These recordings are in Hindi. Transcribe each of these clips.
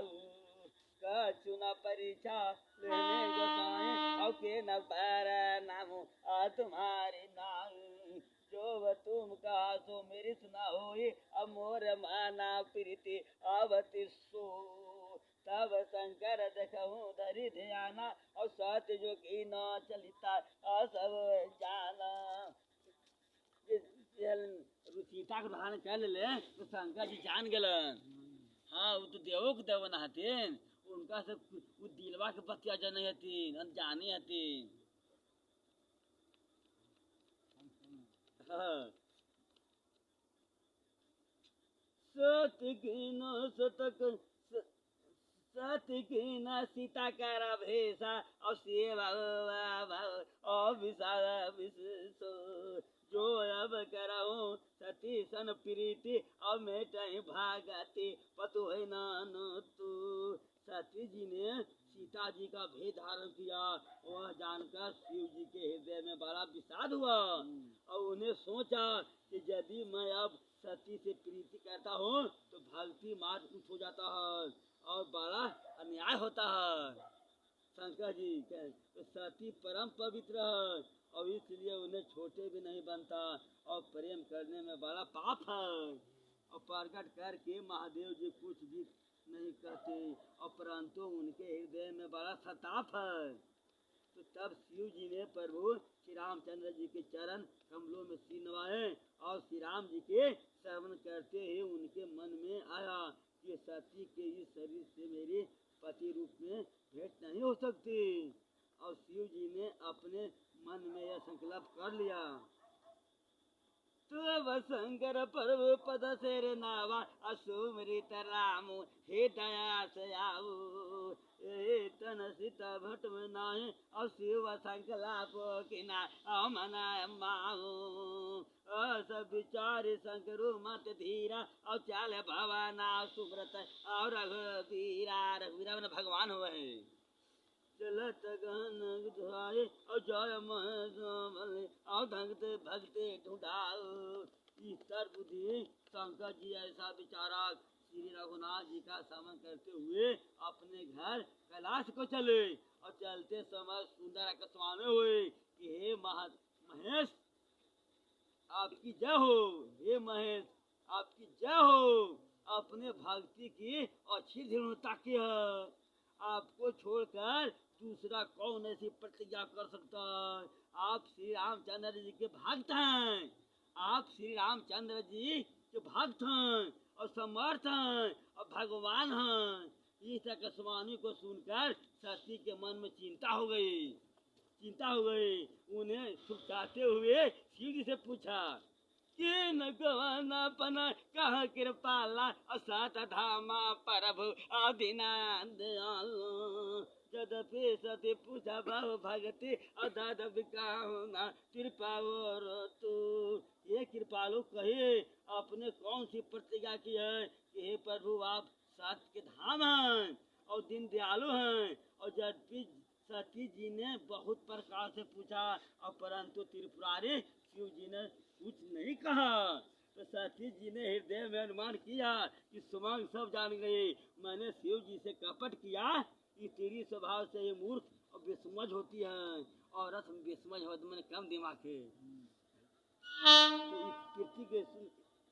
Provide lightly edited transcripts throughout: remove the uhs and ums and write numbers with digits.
जाऊ कछु न परीक्षा लेने गोसाए और के न पैर नाम आ तुम्हारी नाम जो तुम कहा सो मेरी सुना होई अब मोर माना प्रीति आवति सो तब शंकर देखूं धरि ध्याना और सत्य जो की न चलिता सब जाना सीता के धान चल ले तो शंकर जी जान गलन। हाँ वो तो देवो के देवन हथिन उनका से वो दिलवा के बतिया जने हथिन अनजाने हथिन। हाँ सत्य की न सतक सत्य की न सीता कर भेषा और सेवा और विशाल विशेषो जो अब करऊं सती सन प्रीति और मेटहि भागति पतु है नानु तू। सती जी ने सीता जी का भेद धारण किया वह जानकर शिव जी के हृदय में बड़ा विषाद हुआ और उन्हें सोचा कि यदि मैं अब सती से प्रीति करता हूँ तो भक्ति मार्ग उच्च हो जाता है और बड़ा अन्याय होता है। शंकर जी तो सती परम पवित्र है और इसलिए उन्हें छोटे भी नहीं बनता और प्रेम करने में बड़ा पाप है और प्रकट करके महादेव जी कुछ भी नहीं कहते और परंतु उनके हृदय में बड़ा सताप है। तो तब शिव जी ने प्रभु श्री रामचंद्र जी के चरण कमलों में सिर नवाए और श्री राम जी के श्रवण करते ही उनके मन में आया कि सती के इस शरीर से मेरे पति रूप में भेंट नहीं हो सकती और शिव जी ने अपने मन में यह संकल्प कर लिया। तो शंकर पर्व पद शेर नावा असुमृत राम हे दया से आओ तन सीता भट में नाहे और शिव संकल्प किना मना माओ सब विचार शंकरु मत धीरा और चाल भवाना सुब्रत और रघुवीरा रघुवीरा मैंने भगवान हुए हैं चलत गहन धुआए और जय महे और भगते भगते ढूंढाओ। ईश्वर बुद्धि शंकर जी ऐसा विचारा श्री रघुनाथ जी का समन करते हुए अपने घर कैलाश को चले और चलते समय सुंदर अकस्मात हुए कि हे महेश आपकी जय हो हे महेश आपकी जय हो अपने भक्ति की अच्छी दृढ़ता की है आपको छोड़कर दूसरा कौन ऐसी प्रतिज्ञा कर सकता है। आप श्री रामचंद्र जी के भक्त हैं आप श्री रामचंद्र जी के भक्त हैं और समर्थ हैं और भगवान हैं। इस आकाशवाणी को सुनकर सती के मन में चिंता हो गई उन्हें सुखाते हुए शिव जी से पूछा कि न गवाना पना कह कृपाला असत धामा प्रभु आदिनाथ जदपि सती पूजा भाव भगति अदाद विकाना कृपावर तू। ये कृपालु कहिए आपने कौन सी प्रतिज्ञा की है कि हे प्रभु आप सत्य के धाम हैं और दीन दयालु हैं और जदपि सती जी ने बहुत प्रकार से पूछा और परंतु त्रिपुरारी शिव जी ने कुछ नहीं कहा तो सती जी ने हृदय में अनुमान किया कि सुमंग सब जान गए मैंने शिव जी से कपट किया कि तेरी स्वभाव से ये मूर्ख और बेसमझ होती है और रस बेसमझ हो तो मैंने कम दिमाग है। तो इस कृति के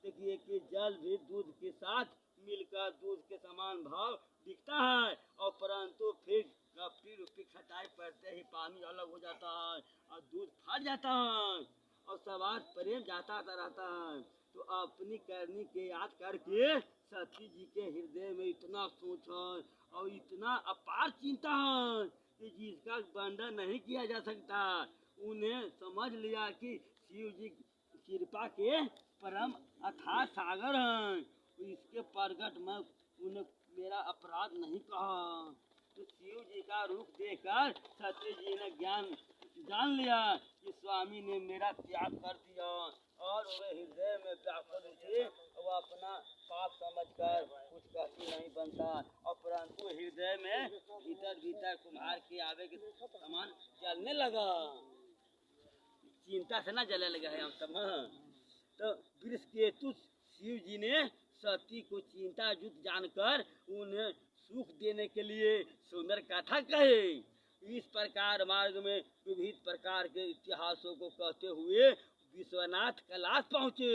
देखिए कि जल भी दूध के साथ मिलकर दूध के समान भाव दिखता है और परंतु फिर कपटी रूपी खटाई पड़ते ही पानी अलग हो जाता है और दूध फट जाता है और सवार प्रेम जाता रहता है। तो अपनी करनी के याद करके सती जी के हृदय में इतना सोच है और इतना अपार चिंता है कि जिसका वर्णन नहीं किया जा सकता। उन्हें समझ लिया कि शिव जी कृपा के परम अथाह सागर हैं इसके प्रगट में उन्हें मेरा अपराध नहीं कहा। तो शिव जी का रूप देखकर सती जी ने ज्ञान जान लिया कि स्वामी ने मेरा त्याग कर दिया और वे हृदय में व्याकुल थे वो अपना पाप समझकर कुछ कहती नहीं बनता और परंतु हृदय में भीतर कुम्हार के आवे के समान जलने लगा। चिंता से ना जलने लगा है हम सब। तो वृषकेतु शिव जी ने सती को चिंता युक्त जानकर उन्हें सुख देने के लिए सुंदर कथा कहे। इस प्रकार मार्ग में विविध प्रकार के इतिहासों को कहते हुए विश्वनाथ कैलाश पहुँचे।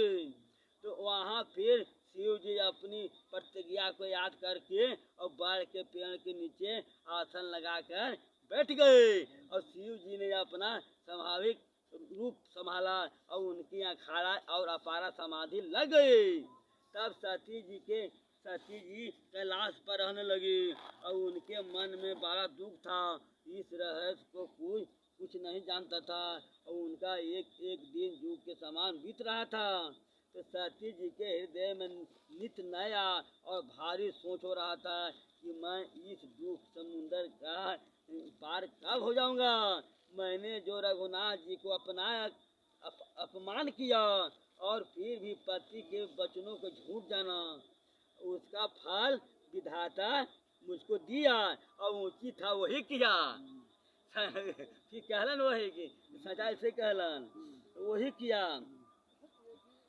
तो वहाँ फिर शिव जी अपनी प्रतिज्ञा को याद करके और बाढ़ के पेड़ के नीचे आसन लगाकर बैठ गए और शिव जी ने अपना स्वाभाविक रूप संभाला और उनकी अखाड़ा और अपारा समाधि लग गई। तब सती जी कैलाश पर रहने लगी और उनके मन में बड़ा दुख था। इस रहस्य को कुछ नहीं जानता था और उनका एक एक दिन जुग के समान बीत रहा था। तो सती जी के हृदय में नित नया और भारी सोच हो रहा था कि मैं इस दुख समुद्र का पार कब हो जाऊंगा। मैंने जो रघुनाथ जी को अपमान किया और फिर भी पति के वचनों को झूठ जाना, उसका फल विधाता मुझको दिया और उचित था वही किया। फिर कहलन वही की सच्चाई से कहलन वही किया।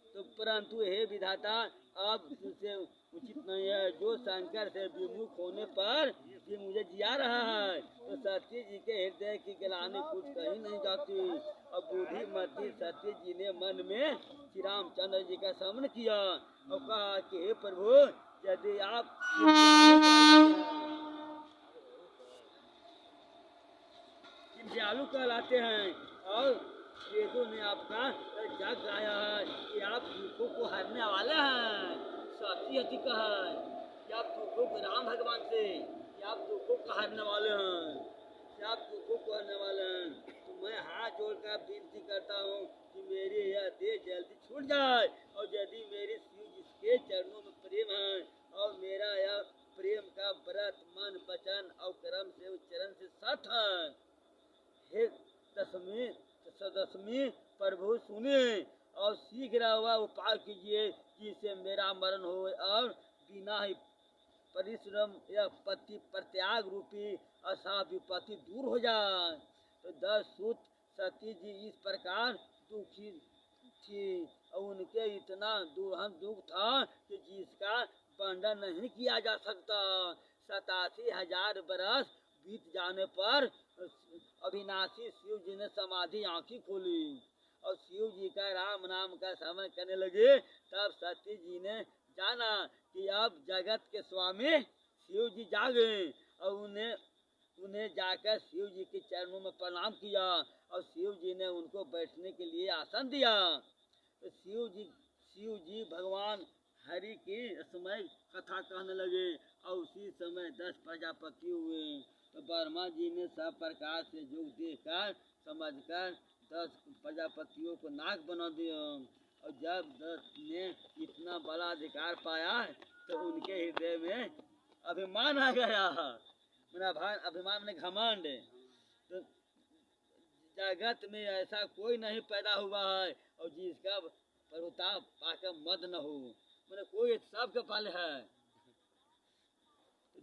तो परंतु हे विधाता अब तुझसे उचित नहीं है। जो शंकर से विमुख होने पर भी मुझे जिया रहा है। तो सती जी के हृदय की गलानी कुछ कहीं नहीं जाती। और बुद्धिमती सती जी ने मन में श्री रामचंद्र जी का स्मरण किया और कहा कि हे प्रभु, यदि आप दयालु कहलाते हैं और वेदों ने आपका जग गाया है कि आप दुखों को हरने वाले हैं। सती हती कहा कि आप दुखों को राम भगवान से कि आप दुखों को हरने वाले हैं, कि आप दुखों को हरने वाले हैं। तो मैं हाथ जोड़कर विनती करता हूँ कि मेरी यह देह जल्दी छूट जाए और यदि मेरे शिव जिसके चरणों में प्रेम है और मेरा यह प्रेम का व्रत मन वचन और कर्म से उच्चारण से सत है। हे दशमी प्रभु सुने और शीघ्र हुआ उपाय कीजिए जिससे मेरा मरण हो और बिना ही परिश्रम या पति प्रत्याग रूपी असा विपत्ति दूर हो जाए। तो 10 सूत सती जी इस प्रकार दुखी थी और उनके इतना दुख था कि जिसका वर्णन नहीं किया जा सकता। 87,000 बरस बीत जाने पर अविनाशी शिव जी ने समाधि आंखी खोली और शिव जी का राम नाम का स्मरण करने लगे। तब सती जी ने जाना कि अब जगत के स्वामी शिव जी जागे और उन्हें जाकर शिव जी के चरणों में प्रणाम किया और शिव जी ने उनको बैठने के लिए आसन दिया। तो शिव जी भगवान हरि की समय कथा कहने लगे और उसी समय 10 प्रजापति हुए। तो ब्रह्मा जी ने सब प्रकार से योग देखकर समझकर 10 प्रजापतियों को नाग बना दिया और जब 10 ने इतना बड़ा अधिकार पाया तो उनके हृदय में अभिमान आ गया। अभिमान में घमंड। तो जगत में ऐसा कोई नहीं पैदा हुआ है और जिसका प्रताप पाकर मद न हो। मैंने कोई सबके पाले है।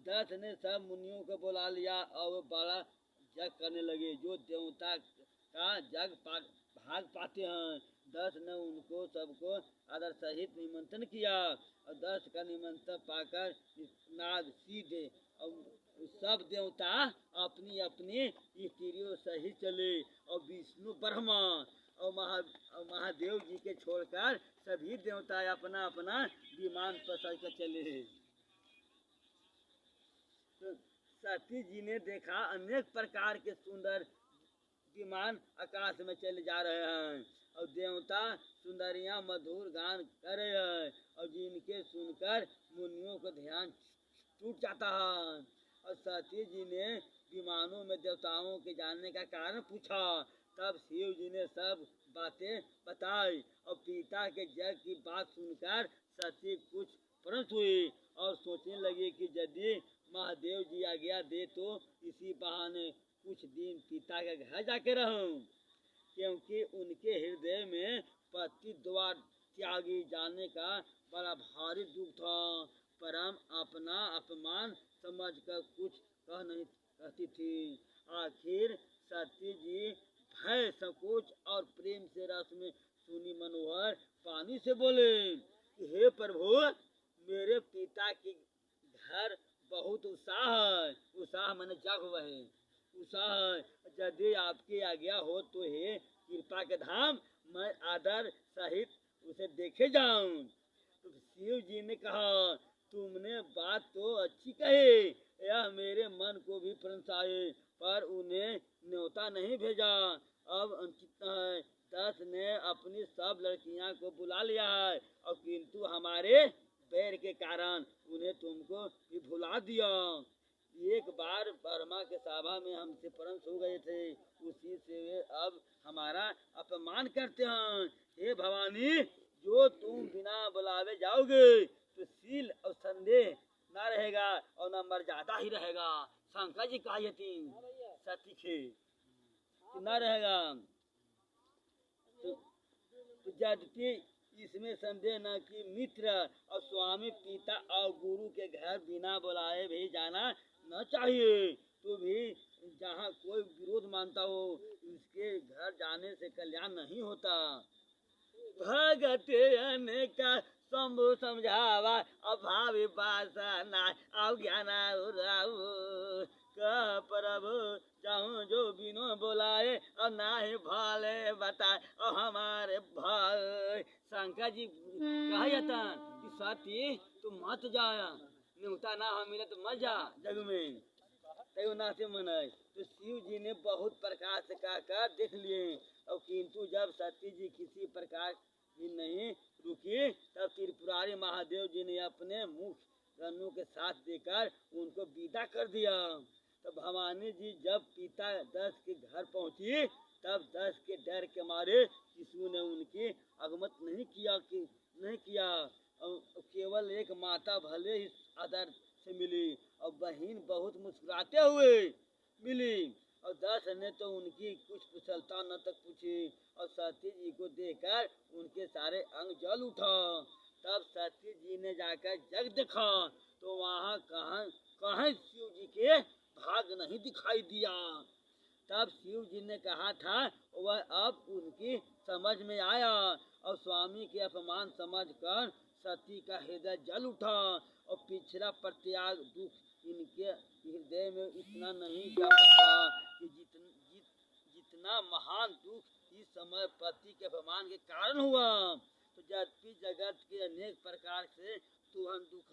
10 ने सब मुनियों को बुला लिया और वो बड़ा जग करने लगे जो देवता का जग भाग पाते हैं। 10 ने उनको सबको आदर सहित निमंत्रण किया और 10 का निमंत्रण पाकर नाग सीधे और सब देवता अपनी अपनी स्त्रियों सहित चले और विष्णु ब्रह्मा और महादेव जी के छोड़कर सभी देवता अपना अपना विमान पर सज कर चले। तो सती जी ने देखा अनेक प्रकार के सुंदर विमान आकाश में चले जा रहे हैं और देवता सुंदरियां मधुर गान कर रहे हैं और जिनके सुनकर मुनियों को ध्यान टूट जाता है। और सती जी ने विमानों में देवताओं के जानने का कारण पूछा। तब शिव जी ने सब बातें बताई और पिता के जग की बात सुनकर सती कुछ प्रसन्न हुई और सोचने लगी कि यदि महादेव जी आज्ञा दे तो इसी बहाने कुछ दिन पिता के घर जाके रहूं, क्योंकि उनके हृदय में पति द्वार त्यागी जाने का बड़ा भारी दुख था। परम अपना अपमान समझकर कुछ कह नहीं कहती थी। आखिर सती जी भय संकोच और प्रेम से रस में सुनी मनोहर पानी से बोले, हे प्रभु, मेरे पिता के घर बहुत उत्साह है। उत्साह मैंने जग वह उत्साह है। यदि आपकी आज्ञा हो तो हे कृपा के धाम, मैं आदर सहित उसे देखे जाऊं। तो शिव जी ने कहा, तुमने बात तो अच्छी कही, यह मेरे मन को भी प्रसन्नाए, पर उन्हें न्योता नहीं भेजा। अब अंकित है, दस ने अपनी सब लड़कियां को बुला लिया है, और किंतु हमारे बैर के कारण उन्हें तुमको भी भुला दिया। एक बार बर्मा के सभा में हमसे परंस हो गए थे, उसी से वे अब हमारा अपमान करते हैं। हे भवानी, जो तुम बिना बुलावे जाओगे तो सील और संदेह न रहेगा और न मर्यादा ही रहेगा। शंकर जी कहा सती खे न रहेगा। तो यद्यपि इसमें संदेह न कि मित्र और स्वामी पिता और गुरु के घर बिना बुलाए भी जाना न चाहिए, तो भी जहाँ कोई विरोध मानता हो उसके घर जाने से कल्याण नहीं होता। भगत अनेका शंभु समझावा, अभावी वासना अज्ञान कह प्रभु चाहूं जो बिनो बुलाए, और ना ही भले बताए और हमारे भाई। शंकर जी कहा जाता कि सती तुम मत जाया, न्योता ना हम मिले तो मत जा जग में, तय ना से मनाए। तो शिव जी ने बहुत प्रकार से कहकर देख लिए, और किंतु जब सती जी किसी प्रकार भी नहीं रुकी, तब त्रिपुरारी महादेव जी ने अपने मुख रन्नू के साथ देकर उनको विदा कर दिया। तो भवानी जी जब पिता दस के घर पहुंची, तब दस के डर के मारे किसी ने उनकी आगमन नहीं किया, और केवल एक माता भले ही आदर से मिली, और बहन बहुत मुस्कुराते हुए मिली, और दस ने तो उनकी कुछ कुशलता न तक पूछी, और सती जी को देखकर उनके सारे अंग जल उठा। तब सती जी ने जाकर जग देखा, तो वहाँ कहाँ शिव जी के भाग नहीं दिखाई दिया। तब शिव जी ने कहा था वह अब उनकी समझ में आया, और स्वामी के अपमान समझकर सती का हृदय जल उठा, और पिछला प्रत्याग दुख इनके हृदय में इतना नहीं जाता था कि जितना महान दुख इस समय पति के अपमान के कारण हुआ। तो जगत के अनेक प्रकार से तुहन दुख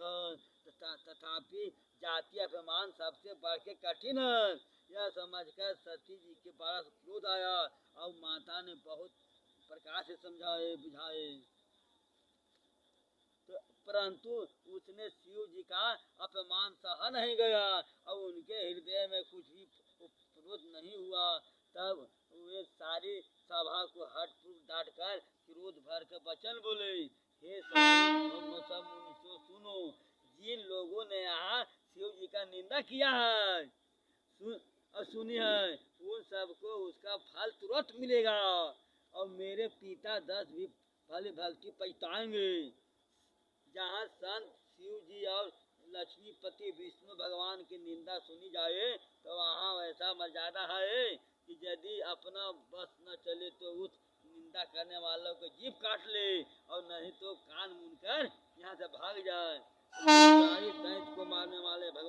तथापि जाति अपमान सबसे बढ़ के कठिन है। यह समझकर सती जी के बड़ा क्रोध आया, और माता ने बहुत प्रकार से समझाए बुझाए, तो परंतु उसने शिव जी का अपमान सह नहीं गया, और उनके हृदय में कुछ भी क्रोध नहीं हुआ। तब वे सारी सभा को हठपूर्वक डांटकर क्रोध भर के वचन बोले, हे स्वामी सब मुनिषों सुनो, जिन लोगों ने यहाँ शिव जी का निंदा किया है सुनी है, उन सबको उसका फल तुरंत मिलेगा, और मेरे पिता दस भी भली भक्ति पछताएंगे। जहाँ संत शिव जी और लक्ष्मीपति विष्णु भगवान की निंदा सुनी जाए, तो वहाँ वैसा मर्यादा है कि यदि अपना बस न चले तो उस निंदा करने वालों को जीभ काट ले, और नहीं तो कान मुनकर यहाँ से भाग जाए। दैत्य को मारने वाले भगवान